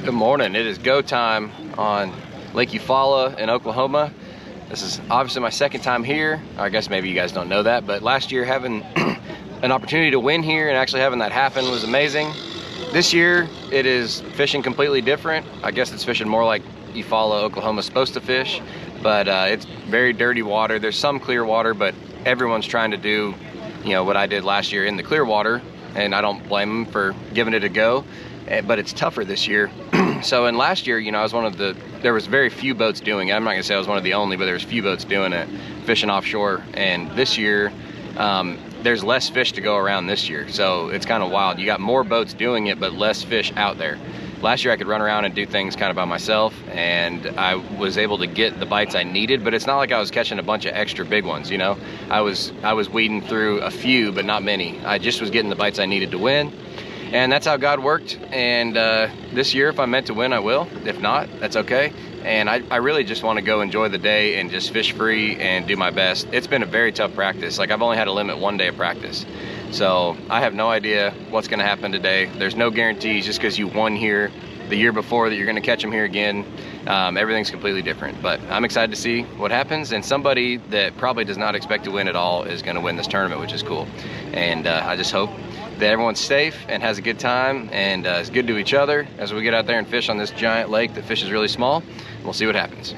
Good morning. It is go time on Lake Eufaula in Oklahoma. This is obviously my second time here. I guess maybe you guys don't know that, but last year having an opportunity to win here and actually having that happen was amazing. This year it is fishing completely different. I guess it's fishing more like Eufaula, Oklahoma is supposed to fish, but it's very dirty water. There's some clear water, but everyone's trying to do, what I did last year in the clear water, and I don't blame them for giving it a go. But it's tougher this year. So in last year, I was there was very few boats doing it. I'm not gonna say I was one of the only, but there was few boats doing it, fishing offshore. And this year, there's less fish to go around this year. So it's kind of wild. You got more boats doing it, but less fish out there. Last year I could run around and do things kind of by myself, and I was able to get the bites I needed, but it's not like I was catching a bunch of extra big ones, I was weeding through a few, but not many. I just was getting the bites I needed to win. And that's how God worked. And this year, if I'm meant to win, I will. If not, that's okay. And I really just want to go enjoy the day and just fish free and do my best. It's been a very tough practice. Like, I've only had to limit 1 day of practice. So I have no idea what's going to happen today. There's no guarantees just because you won here the year before that you're going to catch them here again. Everything's completely different. But I'm excited to see what happens. And somebody that probably does not expect to win at all is going to win this tournament, which is cool. And I just hope that everyone's safe and has a good time and is good to each other as we get out there and fish on this giant lake that fishes really small. We'll see what happens.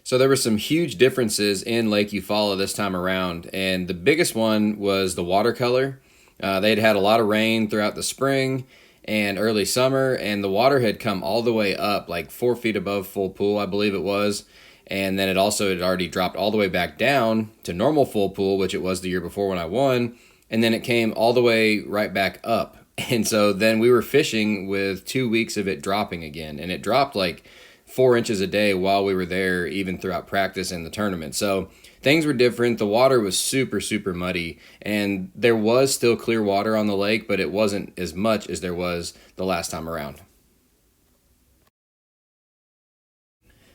So there were some huge differences in Lake Eufaula this time around, and the biggest one was the watercolor. They'd had a lot of rain throughout the spring and early summer, and the water had come all the way up, like 4 feet above full pool, I believe it was. And then it also had already dropped all the way back down to normal full pool, which it was the year before when I won. And then it came all the way right back up. And so then we were fishing with 2 weeks of it dropping again. And it dropped like 4 inches a day while we were there, even throughout practice and the tournament. So things were different. The water was super, super muddy. And there was still clear water on the lake, but it wasn't as much as there was the last time around.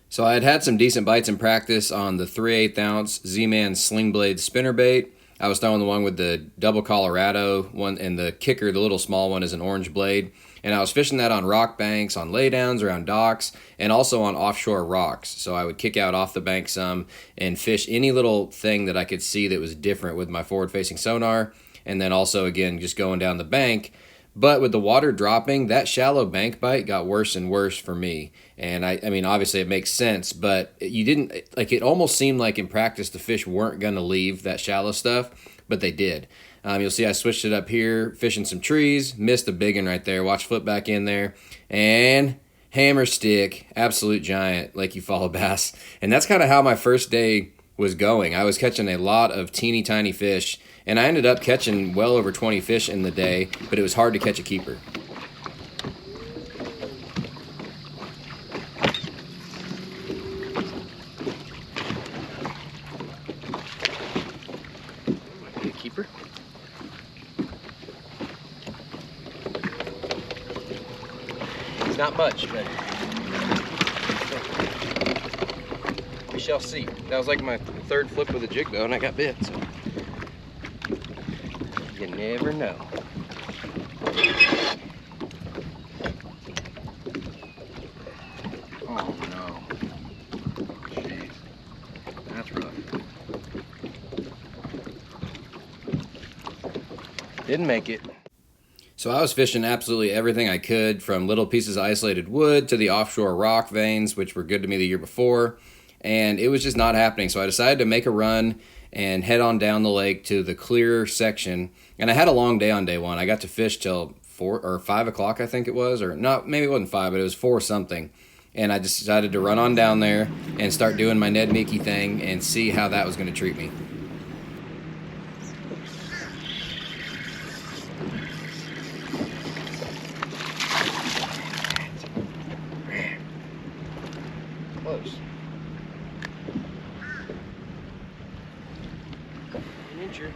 So I had some decent bites in practice on the 3/8 ounce Z-Man sling blade spinnerbait. I was throwing the one with the double Colorado one, and the kicker, the little small one, is an orange blade. And I was fishing that on rock banks, on laydowns, around docks, and also on offshore rocks. So I would kick out off the bank some and fish any little thing that I could see that was different with my forward-facing sonar. And then also, again, just going down the bank. But with the water dropping, that shallow bank bite got worse and worse for me. And I mean, obviously it makes sense, but it almost seemed like in practice the fish weren't going to leave that shallow stuff, but they did. You'll see I switched it up here, fishing some trees, missed a big one right there. Watch, flip back in there, and hammer stick, absolute giant Lake Eufaula bass. And that's kind of how my first day was going. I was catching a lot of teeny tiny fish, and I ended up catching well over 20 fish in the day, but it was hard to catch a keeper. Keeper. It's not much, but we shall see. That was like my third flip with a jig though, and I got bit, so you never know. Oh no. Jeez. That's rough. Didn't make it. So I was fishing absolutely everything I could, from little pieces of isolated wood to the offshore rock veins, which were good to me the year before, and it was just not happening. So I decided to make a run and head on down the lake to the clear section. And I had a long day on day one. I got to fish till 4 or 5 o'clock, I think it was, or not, maybe it wasn't 5, but it was 4 something. And I just decided to run on down there and start doing my Ned Mickey thing and see how that was going to treat me. Close. An incher.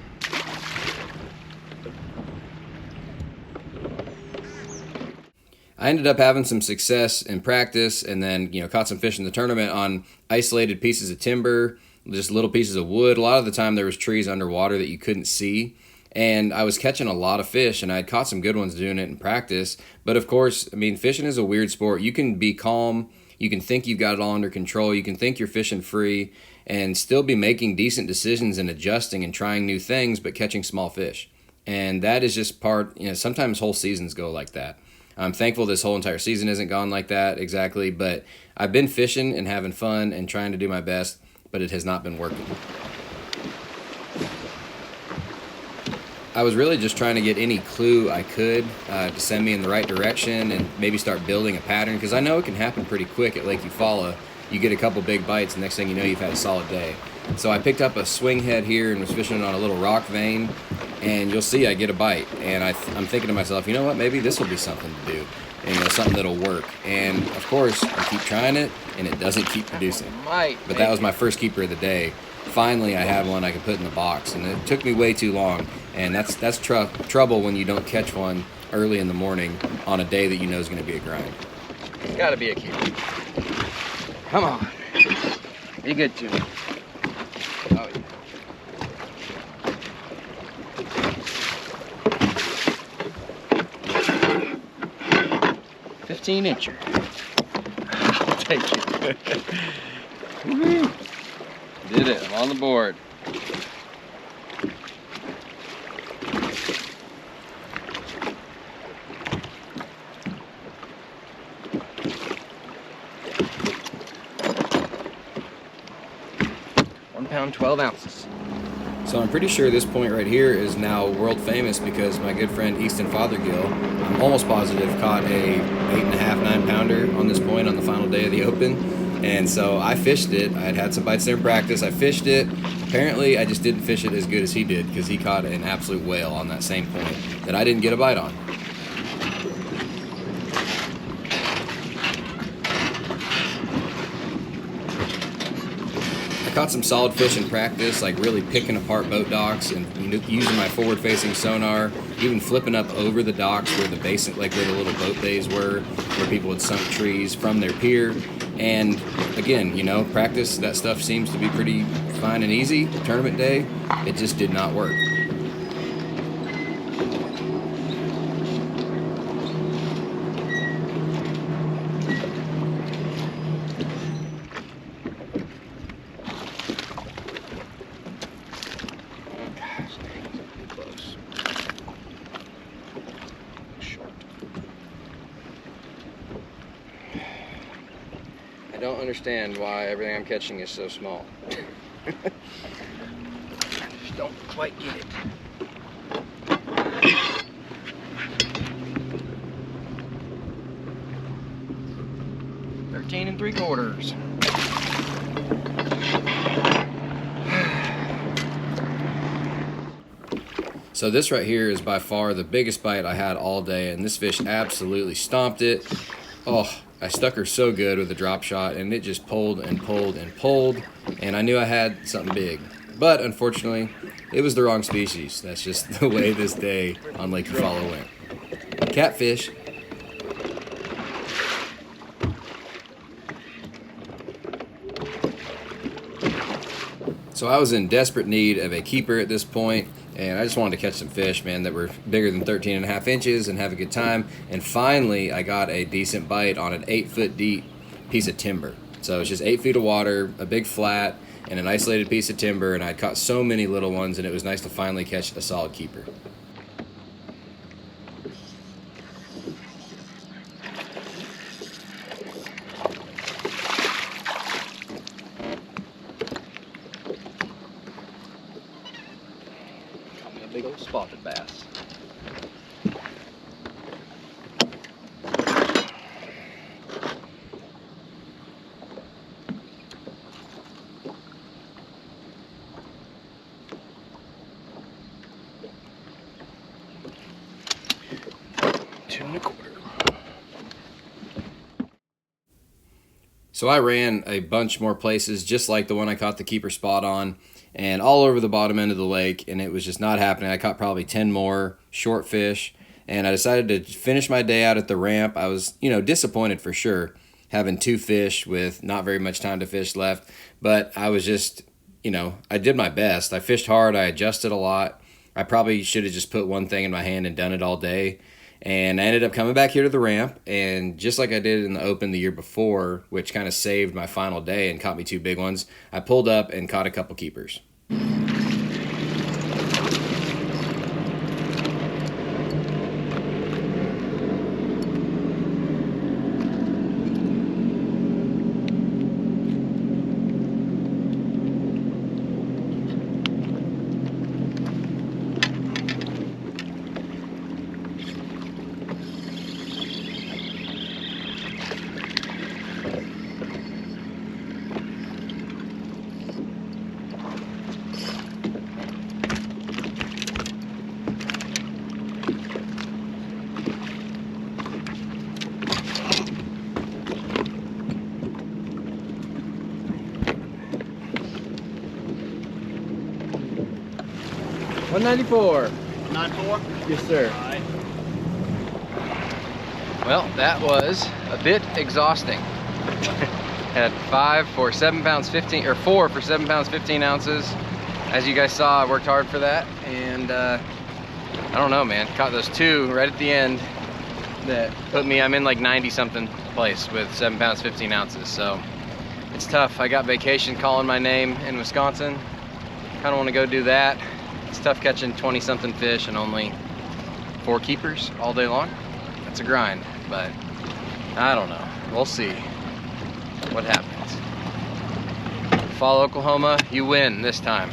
I ended up having some success in practice, and then caught some fish in the tournament on isolated pieces of timber, just little pieces of wood. A lot of the time there was trees underwater that you couldn't see, And I was catching a lot of fish, and I had caught some good ones doing it in practice. But of course, I mean, fishing is a weird sport. You can be calm, you can think you've got it all under control, you can think you're fishing free, and still be making decent decisions and adjusting and trying new things, but catching small fish. And that is just part, sometimes whole seasons go like that. I'm thankful this whole entire season isn't gone like that exactly, but I've been fishing and having fun and trying to do my best, but it has not been working. I was really just trying to get any clue I could to send me in the right direction and maybe start building a pattern, because I know it can happen pretty quick at Lake Eufaula. You get a couple big bites, and next thing you know, you've had a solid day. So I picked up a swing head here and was fishing on a little rock vein, and you'll see I get a bite. And I'm thinking to myself, you know what, maybe this will be something to do, and something that'll work. And of course, I keep trying it, and it doesn't keep producing. But that was my first keeper of the day. Finally, I had one I could put in the box, and it took me way too long. And that's trouble when you don't catch one early in the morning on a day that you know is going to be a grind. It's got to be a keeper. Come on. Be good to me. Oh, yeah. "15-incher. I'll take it. Woo-hoo. Did it. I'm on the board. £1 12 ounces. So I'm pretty sure this point right here is now world famous, because my good friend Easton Fothergill, I'm almost positive, caught a 8.5, 9-pounder on this point on the final day of the Open. And so I fished it. I had some bites there in practice. I fished it. Apparently I just didn't fish it as good as he did, because he caught an absolute whale on that same point that I didn't get a bite on. Caught some solid fish in practice, like really picking apart boat docks and using my forward-facing sonar, even flipping up over the docks where the basin, like where the little boat bays were, where people had sunk trees from their pier. And again, practice, that stuff seems to be pretty fine and easy. Tournament day, it just did not work. I don't understand why everything I'm catching is so small. I just don't quite get it. $13 3/4. So this right here is by far the biggest bite I had all day, and this fish absolutely stomped it. Oh, I stuck her so good with a drop shot, and it just pulled and pulled and pulled, and I knew I had something big. But unfortunately, it was the wrong species. That's just the way this day on Lake Eufaula went. Catfish. So I was in desperate need of a keeper at this point, and I just wanted to catch some fish, man, that were bigger than 13.5 inches and have a good time. And finally, I got a decent bite on an 8-foot deep piece of timber. So it's just 8 feet of water, a big flat, and an isolated piece of timber, and I'd caught so many little ones, and it was nice to finally catch a solid keeper. Big old spotted bass. $2.25. So I ran a bunch more places, just like the one I caught the keeper spot on, and all over the bottom end of the lake, and it was just not happening. I caught probably 10 more short fish, and I decided to finish my day out at the ramp. I was, disappointed for sure, having 2 fish with not very much time to fish left, but I was just, I did my best. I fished hard, I adjusted a lot, I probably should have just put one thing in my hand and done it all day. And I ended up coming back here to the ramp, and just like I did in the Open the year before, which kind of saved my final day and caught me 2 big ones, I pulled up and caught a couple keepers. $194. 94? Yes, sir. All right. Well, that was a bit exhausting. Had 5 for 7 pounds 15, or 4 for 7 pounds 15 ounces. As you guys saw, I worked hard for that, and I don't know, man. Caught those 2 right at the end that put me, I'm in like 90 something place with 7 pounds 15 ounces. So it's tough. I got vacation calling my name in Wisconsin. Kind of want to go do that. It's tough catching 20 something fish and only 4 keepers all day long. That's a grind, but I don't know. We'll see what happens. Eufaula, Oklahoma, you win this time.